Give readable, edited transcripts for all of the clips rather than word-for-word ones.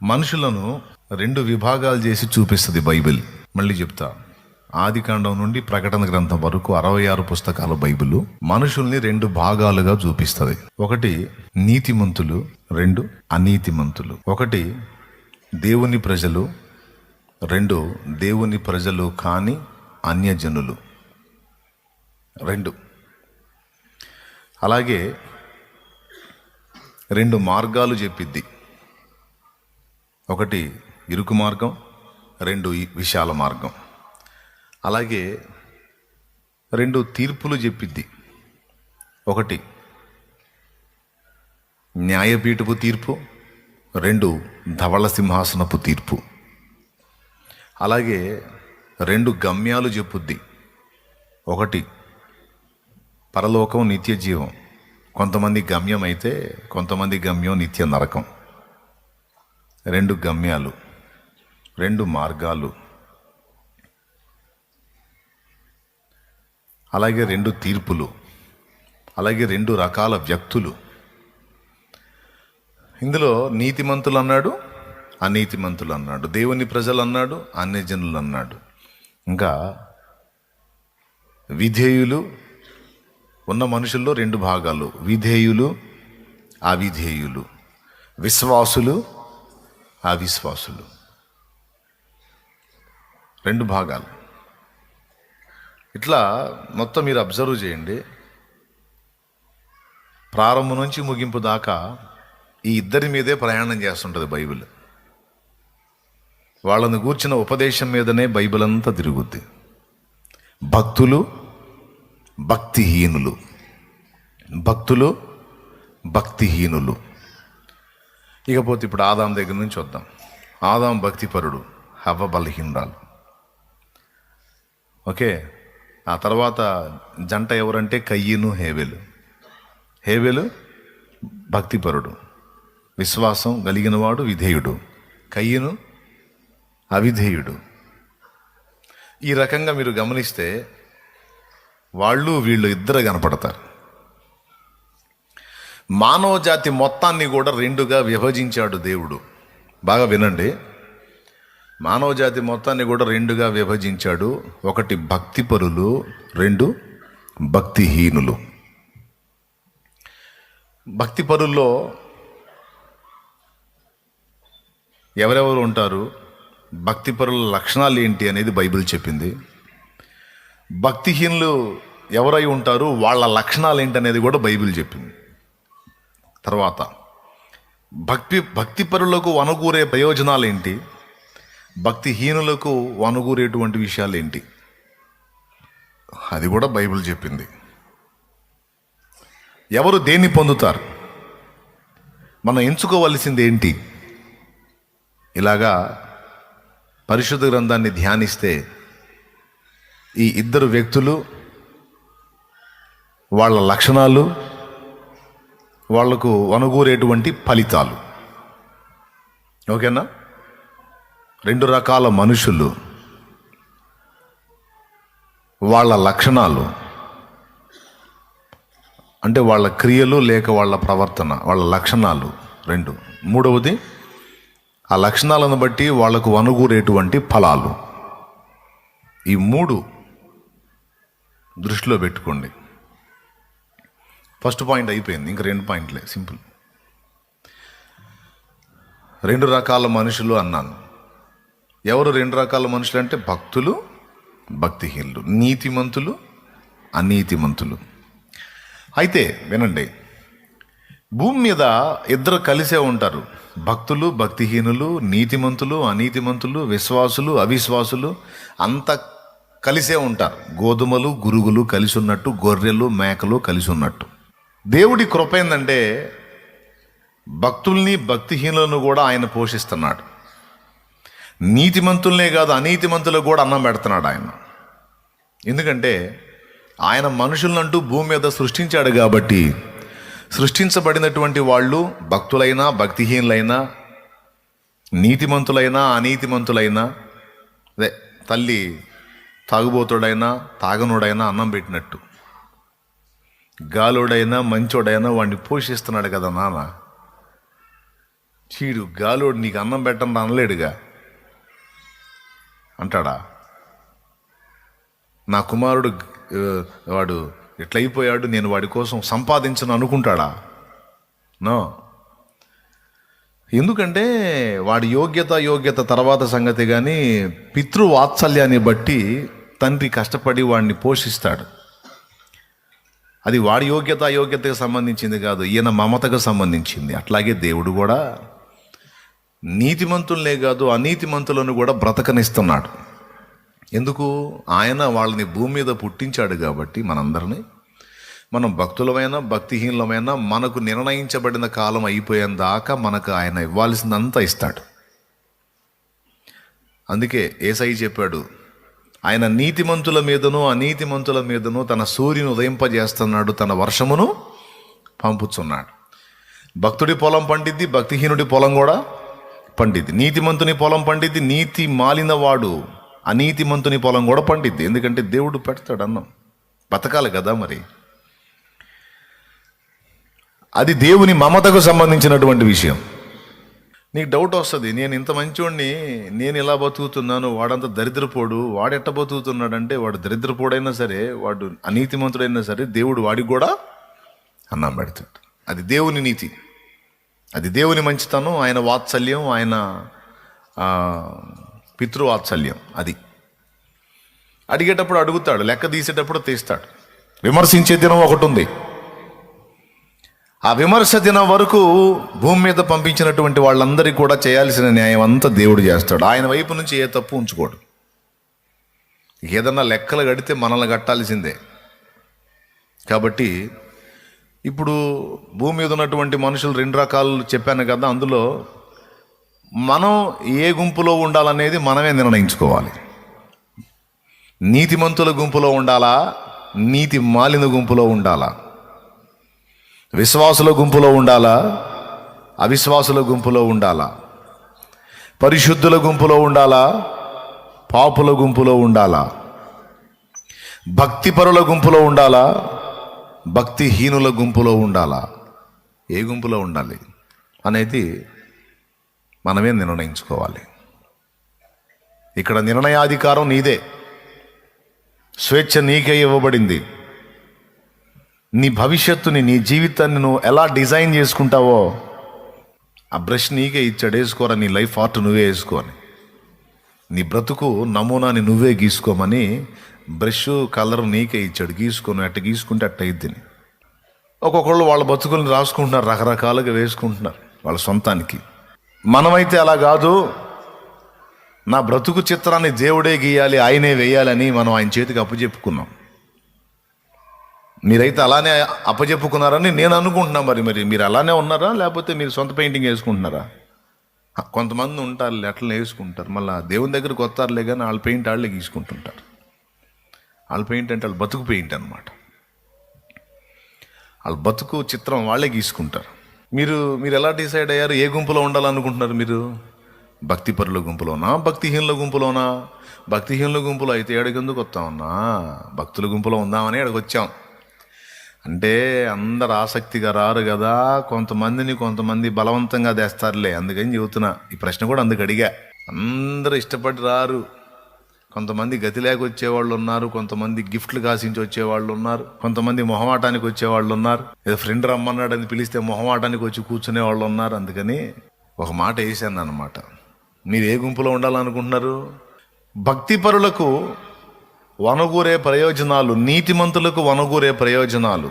మనుషులను రెండు విభాగాలు చేసి చూపిస్తుంది బైబిల్. మళ్ళీ చెప్తా, ఆదికాండం నుండి ప్రకటన గ్రంథం వరకు 66 పుస్తకాల బైబిల్ మనుషుల్ని రెండు భాగాలుగా చూపిస్తుంది. ఒకటి నీతిమంతులు, రెండు అనీతిమంతులు. ఒకటి దేవుని ప్రజలు, రెండు దేవుని ప్రజలు కాని అన్యజనులు. రెండు. అలాగే రెండు మార్గాలు చెప్పిద్ది. ఒకటి ఇరుకు మార్గం, రెండు విశాల మార్గం. అలాగే రెండు తీర్పులు చెప్పిద్ది. ఒకటి న్యాయపీఠపు తీర్పు, రెండు ధవళ సింహాసనపు తీర్పు. అలాగే రెండు గమ్యాలు చెప్పుద్ది. ఒకటి పరలోకం, నిత్య జీవం. కొంతమంది గమ్యం అయితే కొంతమంది గమ్యం నిత్య నరకం. రెండు గమ్యాలు, రెండు మార్గాలు. అలాగే రెండు తీర్పులు, అలాగే రెండు రకాల వ్యక్తులు. ఇందులో నీతిమంతులు అన్నాడు, అనీతిమంతులు అన్నాడు, దేవుని ప్రజలు అన్నాడు, అన్యజనులు అన్నాడు. ఇంకా విధేయులు ఉన్న మనుషుల్లో రెండు భాగాలు: విధేయులు, అవిధేయులు, విశ్వాసులు, అవిశ్వాసులు. రెండు భాగాలు. ఇట్లా మొత్తం మీరు అబ్జర్వ్ చేయండి. ప్రారంభం నుంచి ముగింపు దాకా ఈ ఇద్దరి మీదే ప్రయాణం చేస్తుంటుంది బైబిల్. వాళ్ళని గూర్చిన ఉపదేశం మీదనే బైబిల్ అంతా తిరుగుద్ది. భక్తులు, భక్తిహీనులు. భక్తులు, భక్తిహీనులు. ఇకపోతే ఇప్పుడు ఆదాం దగ్గర నుంచి వద్దాం. ఆదాం భక్తిపరుడు, హవ్వ బలహీనురాలు. ఓకే. ఆ తర్వాత జంట ఎవరంటే కయ్యను, హేబెలు. హేబెలు భక్తిపరుడు, విశ్వాసం కలిగినవాడు, విధేయుడు. కయ్యను అవిధేయుడు. ఈ రకంగా మీరు గమనిస్తే వాళ్ళు వీళ్ళు ఇద్దరు కనపడతారు. మానవ జాతి మొత్తాన్ని కూడా రెండుగా విభజించాడు దేవుడు. బాగా వినండి. మానవ జాతి మొత్తాన్ని కూడా రెండుగా విభజించాడు. ఒకటి భక్తిపరులు, రెండు భక్తిహీనులు. భక్తిపరుల్లో ఎవరెవరు ఉంటారు, భక్తిపరుల లక్షణాలు ఏంటి అనేది బైబిల్ చెప్పింది. భక్తిహీనులు ఎవరై ఉంటారు, వాళ్ళ లక్షణాలు ఏంటి అనేది కూడా బైబిల్ చెప్పింది. తర్వాత భక్తిపరులకు వనగూరే ప్రయోజనాలు ఏంటి, భక్తిహీనులకు వనగూరేటువంటి విషయాలు ఏంటి, అది కూడా బైబిల్ చెప్పింది. ఎవరు దేన్ని పొందుతారు, మనం ఎంచుకోవలసింది ఏంటి, ఇలాగా పరిశుద్ధ గ్రంథాన్ని ధ్యానిస్తే ఈ ఇద్దరు వ్యక్తులు, వాళ్ళ లక్షణాలు, వాళ్లకు వనగూరేటువంటి ఫలితాలు. ఓకేనా? రెండు రకాల మనుషులు, వాళ్ళ లక్షణాలు అంటే వాళ్ళ క్రియలు లేక వాళ్ళ ప్రవర్తన, వాళ్ళ లక్షణాలు రెండు. మూడవది ఆ లక్షణాలను బట్టి వాళ్లకు వనగూరేటువంటి ఫలాలు. ఈ మూడు దృష్టిలో పెట్టుకోండి. ఫస్ట్ పాయింట్ అయిపోయింది, ఇంక రెండు పాయింట్లే, సింపుల్. రెండు రకాల మనుషులు అన్నాను. ఎవరు రెండు రకాల మనుషులు అంటే భక్తులు, భక్తిహీనులు, నీతిమంతులు, అనీతిమంతులు. అయితే వినండి, భూమి మీద ఇద్దరు కలిసే ఉంటారు. భక్తులు, భక్తిహీనులు, నీతిమంతులు, అనీతిమంతులు, విశ్వాసులు, అవిశ్వాసులు అంతా కలిసే ఉంటారు. గోధుమలు, గురుగులు కలిసి ఉన్నట్టు, గొర్రెలు, మేకలు కలిసి ఉన్నట్టు. దేవుడి కృప ఏందంటే భక్తుల్ని, భక్తిహీనులను కూడా ఆయన పోషిస్తున్నాడు. నీతిమంతుల్నే కాదు, అనీతిమంతులకు కూడా అన్నం పెడుతున్నాడు ఆయన. ఎందుకంటే ఆయన మనుషులంటూ భూమి మీద సృష్టించాడు కాబట్టి, సృష్టించబడినటువంటి వాళ్ళు భక్తులైనా, భక్తిహీనులైనా, నీతిమంతులైనా, అనీతిమంతులైనా, అదే తల్లి తాగుబోతుడైనా తాగనుడైనా అన్నం పెట్టినట్టు, గాలుడైనా మంచోడైనా వాడిని పోషిస్తున్నాడు కదా నాన్న. చీడు గాలోడు నీకు అన్నం పెట్టండి అనలేడుగా. అంటాడా? నా కుమారుడు వాడు ఎట్లయిపోయాడు, నేను వాడి కోసం సంపాదించను అనుకుంటాడా? నో. ఎందుకంటే వాడి యోగ్యత తర్వాత సంగతి. కానీ పితృవాత్సల్యాన్ని బట్టి తండ్రి కష్టపడి వాడిని పోషిస్తాడు. అది వాడి అయోగ్యతకు సంబంధించింది కాదు, ఈయన మమతకు సంబంధించింది. అట్లాగే దేవుడు కూడా నీతిమంతులనే కాదు అనీతిమంతులను కూడా బ్రతకనిస్తున్నాడు. ఎందుకు? ఆయన వాళ్ళని భూమి మీద పుట్టించాడు కాబట్టి మనందరినీ, మనం భక్తులమైనా భక్తిహీనులమైనా మనకు నిర్ణయించబడిన కాలం అయిపోయేందాకా మనకు ఆయన ఇవ్వాల్సిందంతా ఇస్తాడు. అందుకే యేసయ్య చెప్పాడు, ఆయన నీతిమంతుల మీదను అనీతిమంతుల మీదను తన సూర్యుని ఉదయింపజేస్తున్నాడు, తన వర్షమును పంపుతున్నాడు. భక్తుడి పొలం పండిద్ది, భక్తిహీనుడి పొలం కూడా పండిద్ది. నీతిమంతుని పొలం పండిద్ది, నీతి మాలినవాడు అనీతిమంతుని పొలం కూడా పండిద్ది. ఎందుకంటే దేవుడు పెడతాడు అన్నం, బతకాలి కదా. మరి అది దేవుని మమతకు సంబంధించినటువంటి విషయం. నీకు డౌట్ వస్తుంది, నేను ఇంత మంచివాడిని, నేను ఇలా బతుకుతున్నాను, వాడంత దరిద్రపోడు, వాడెట్ట బతుకుతున్నాడంటే వాడు దరిద్రపోడైనా సరే, వాడు అనీతిమంతుడైనా సరే దేవుడు వాడికి కూడా అన్నం పెడతాడు. అది దేవుని నీతి, అది దేవుని మంచితనం, ఆయన వాత్సల్యం, ఆయన పితృవాత్సల్యం. అది అడిగేటప్పుడు అడుగుతాడు, లెక్క తీసేటప్పుడు తీస్తాడు. విమర్శించే దినం ఒకటి ఉంది. ఆ విమర్శ దినం వరకు భూమి మీద పంపించినటువంటి వాళ్ళందరికీ కూడా చేయాల్సిన న్యాయం అంతా దేవుడు చేస్తాడు. ఆయన వైపు నుంచి ఏ తప్పు ఉంచుకోడు. ఏదన్నా లెక్కలు కడితే మనల్ని కట్టాల్సిందే. కాబట్టి ఇప్పుడు భూమి మీద ఉన్నటువంటి మనుషులు 2 రకాలు చెప్పాను కదా, అందులో మనం ఏ గుంపులో ఉండాలనేది మనమే నిర్ణయించుకోవాలి. నీతిమంతుల గుంపులో ఉండాలా, నీతి మాలిన గుంపులో ఉండాలా? విశ్వాసుల గుంపులో ఉండాలా, అవిశ్వాసుల గుంపులో ఉండాలా? పరిశుద్ధుల గుంపులో ఉండాలా, పాపుల గుంపులో ఉండాలా? భక్తిపరుల గుంపులో ఉండాలా, భక్తిహీనుల గుంపులో ఉండాలా? ఏ గుంపులో ఉండాలి అనేది మనమే నిర్ణయించుకోవాలి. ఇక్కడ నిర్ణయాధికారం నీదే, స్వేచ్ఛ నీకే ఇవ్వబడింది. నీ భవిష్యత్తుని, నీ జీవితాన్ని నువ్వు ఎలా డిజైన్ చేసుకుంటావో ఆ బ్రష్ నీకే ఇచ్చాడు. వేసుకోరా, నీ లైఫ్ ఆర్ట్ నువ్వే వేసుకోని, నీ బ్రతుకు నమూనాని నువ్వే గీసుకోమని బ్రష్ కలర్ నీకే ఇచ్చాడు. గీసుకొని అట్ట గీసుకుంటే అట్ట అయిద్దిని. ఒక్కొక్కళ్ళు వాళ్ళ బతుకుల్ని రాసుకుంటున్నారు, రకరకాలుగా వేసుకుంటున్నారు వాళ్ళ సొంతానికి. మనమైతే అలా కాదు, నా బ్రతుకు చిత్రాన్ని దేవుడే గీయాలి, ఆయనే వేయాలని మనం ఆయన చేతికి అప్పచెప్పుకున్నాం. మీరైతే అలానే అప్పచెప్పుకున్నారని నేను అనుకుంటున్నా. మరి మీరు అలానే ఉన్నారా, లేకపోతే మీరు సొంత పెయింటింగ్ వేసుకుంటున్నారా? కొంతమంది ఉంటారు అట్లా వేసుకుంటారు, మళ్ళీ దేవుని దగ్గరికి వస్తారులే కానీ వాళ్ళ పెయింట్ వాళ్ళే గీసుకుంటుంటారు. వాళ్ళ పెయింట్ అంటే వాళ్ళ బతుకు పెయింట్ అనమాట. వాళ్ళ బతుకు చిత్రం వాళ్ళే గీసుకుంటారు. మీరు ఎలా డిసైడ్ అయ్యారు? ఏ గుంపులో ఉండాలనుకుంటున్నారు మీరు? భక్తిపరుల గుంపులోనా, భక్తిహీనుల గుంపులోనా? భక్తిహీనుల గుంపులో అయితే ఎక్కడికెందుకు వస్తామన్నా, భక్తుల గుంపులో ఉందామని ఎక్కడికి వచ్చాం. అంటే అందరు ఆసక్తిగా రారు కదా, కొంతమంది బలవంతంగా తెస్తారులే. అందుకని చెబుతున్నా, ఈ ప్రశ్న కూడా అందుకు అడిగా. అందరూ ఇష్టపడి రారు. కొంతమంది గతి లేక వచ్చేవాళ్ళు ఉన్నారు, కొంతమంది గిఫ్ట్లు కాసించి వచ్చేవాళ్ళు ఉన్నారు, కొంతమంది మొహమాటానికి వచ్చేవాళ్ళు ఉన్నారు, ఏదో ఫ్రెండ్ రమ్మన్నాడని పిలిస్తే మొహమాటానికి వచ్చి కూర్చునే వాళ్ళు ఉన్నారు. అందుకని ఒక మాట వేసాను అన్నమాట. మీరు ఏ గుంపులో ఉండాలనుకుంటున్నారు? భక్తిపరులకు వనగూరే ప్రయోజనాలు, నీతిమంతులకు వనగూరే ప్రయోజనాలు,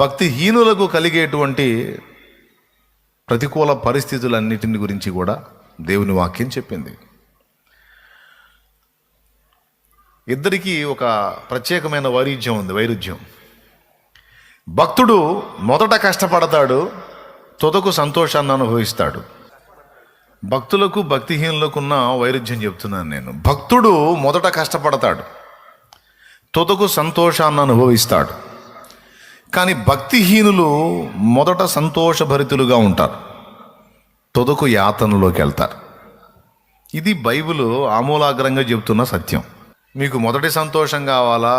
భక్తిహీనులకు కలిగేటువంటి ప్రతికూల పరిస్థితులన్నిటిని గురించి కూడా దేవుని వాక్యం చెప్పింది. ఇద్దరికీ ఒక ప్రత్యేకమైన వైరుధ్యం. భక్తుడు మొదట కష్టపడతాడు, తుదకు సంతోషాన్ని అనుభవిస్తాడు. భక్తులకు భక్తిహీనులకున్న వైరుధ్యం చెప్తున్నాను నేను. భక్తుడు మొదట కష్టపడతాడు, తుదకు సంతోషాన్ని అనుభవిస్తాడు. కానీ భక్తిహీనులు మొదట సంతోషభరితులుగా ఉంటారు, తుదకు యాతనలోకి వెళ్తారు. ఇది బైబిల్ ఆమూలాగ్రంగా చెబుతున్న సత్యం. మీకు మొదటి సంతోషం కావాలా,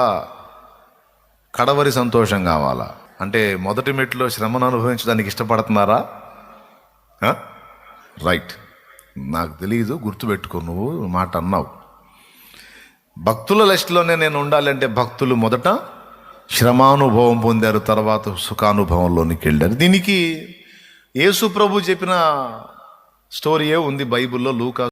కడవరి సంతోషం కావాలా? అంటే మొదటి మెట్టులో శ్రమను అనుభవించడానికి ఇష్టపడుతున్నారా, రైట్, నాకు తెలియదు, గుర్తుపెట్టుకో, నువ్వు మాట అన్నావు. భక్తుల లిస్టులోనే నేను ఉండాలంటే భక్తులు మొదట శ్రమానుభవం పొందారు, తర్వాత సుఖానుభవంలోనికి వెళ్ళారు. దీనికి యేసు ప్రభు చెప్పిన స్టోరీయే ఉంది బైబిల్లో. లూకా